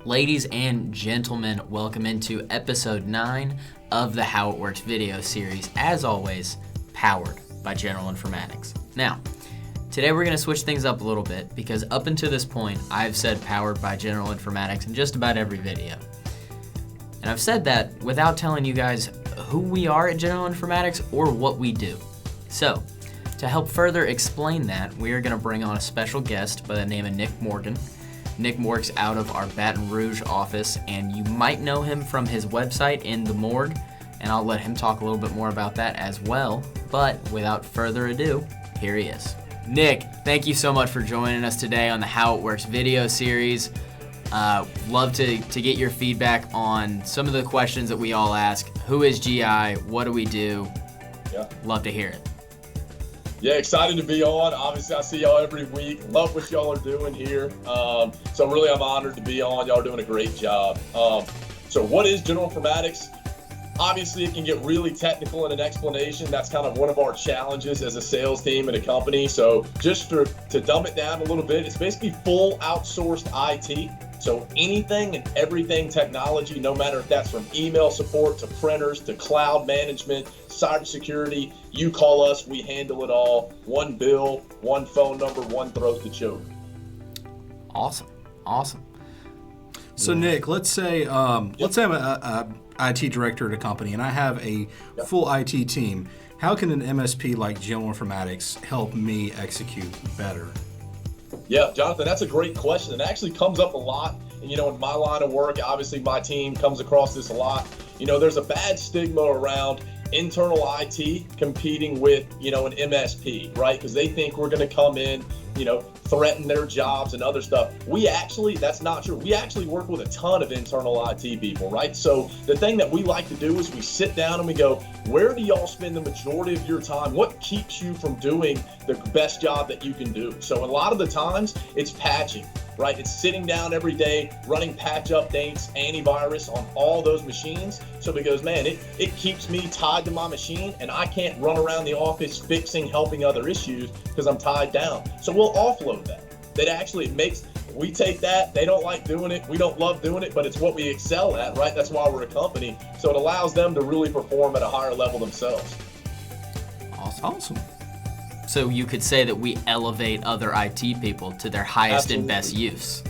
Ladies and gentlemen, welcome into episode 9 of the How It Works video series, as always, powered by General Informatics. Now, today we're going to switch things up a little bit because up until this point, I've said powered by General Informatics in just about every video. And I've said that without telling you guys who we are at General Informatics or what we do. So, to help further explain that, we are going to bring on a special guest by the name of Nick Morgan. Nick works out of our Baton Rouge office, and you might know him from his website, In the Morgue, and I'll let him talk a little bit more about that as well. But without further ado, here he is. Nick, thank you so much for joining us today on the How It Works video series. Love to get your feedback on some of the questions that we all ask. Who is GI? What do we do? Yeah. Love to hear it. Yeah, excited to be on. Obviously, I see y'all every week. Love what y'all are doing here. So really, I'm honored to be on. Y'all are doing a great job. So what is General Informatics? Obviously, it can get really technical in an explanation. That's kind of one of our challenges as a sales team and a company. So just to dumb it down a little bit, it's basically full outsourced IT. So anything and everything technology, no matter if that's from email support to printers to cloud management, cybersecurity, you call us, we handle it all. One bill, one phone number, one throat to choke. Awesome. So Nick, let's say I'm a IT director at a company and I have a full IT team. How can an MSP like General Informatics help me execute better? Yeah, Jonathan, that's a great question. It actually comes up a lot. And, in my line of work, obviously my team comes across this a lot. There's a bad stigma around internal IT competing with, an MSP, right? Because they think we're going to come in, threaten their jobs and other stuff. That's not true. We actually work with a ton of internal IT people, right? So the thing that we like to do is we sit down and we go, where do y'all spend the majority of your time? What keeps you from doing the best job that you can do? So a lot of the times it's patching, right? It's sitting down every day, running patch updates, antivirus on all those machines. So because, man, it keeps me tied to my machine and I can't run around the office fixing, helping other issues because I'm tied down. So we'll offload that. We take that, they don't like doing it, we don't love doing it, but it's what we excel at, right? That's why we're a company. So it allows them to really perform at a higher level themselves. Awesome. So you could say that we elevate other IT people to their highest and best use.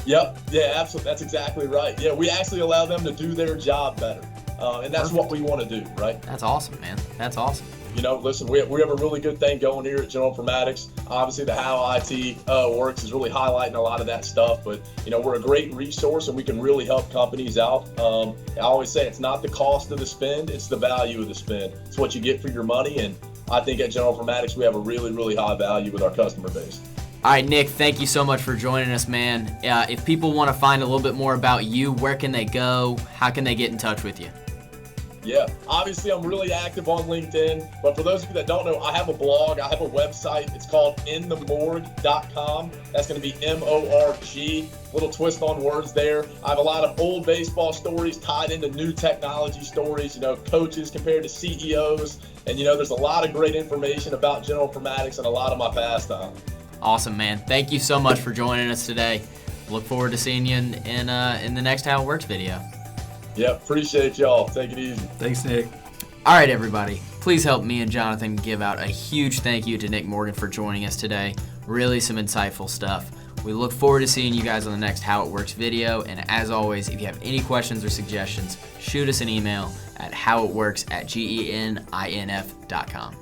Yep. Yeah, absolutely. That's exactly right. Yeah, we actually allow them to do their job better. And that's what we want to do, right? That's awesome, man. That's awesome. Listen, we have a really good thing going here at General Informatics. Obviously, the How IT Works is really highlighting a lot of that stuff. But, we're a great resource and we can really help companies out. I always say it's not the cost of the spend, it's the value of the spend. It's what you get for your money. And I think at General Informatics, we have a really, really high value with our customer base. All right, Nick, thank you so much for joining us, man. If people want to find a little bit more about you, where can they go? How can they get in touch with you? Yeah, obviously I'm really active on LinkedIn, but for those of you that don't know, I have a blog, I have a website. It's called inthemorgue.com. That's going to be M-O-R-G, little twist on words there. I have a lot of old baseball stories tied into new technology stories, coaches compared to CEOs, and there's a lot of great information about General Informatics and a lot of my pastime. Awesome, man. Thank you so much for joining us today. Look forward to seeing you in the next How It Works video. Yeah, appreciate y'all. Take it easy. Thanks, Nick. All right, everybody. Please help me and Jonathan give out a huge thank you to Nick Morgan for joining us today. Really some insightful stuff. We look forward to seeing you guys on the next How It Works video. And as always, if you have any questions or suggestions, shoot us an email at howitworks@geninf.com.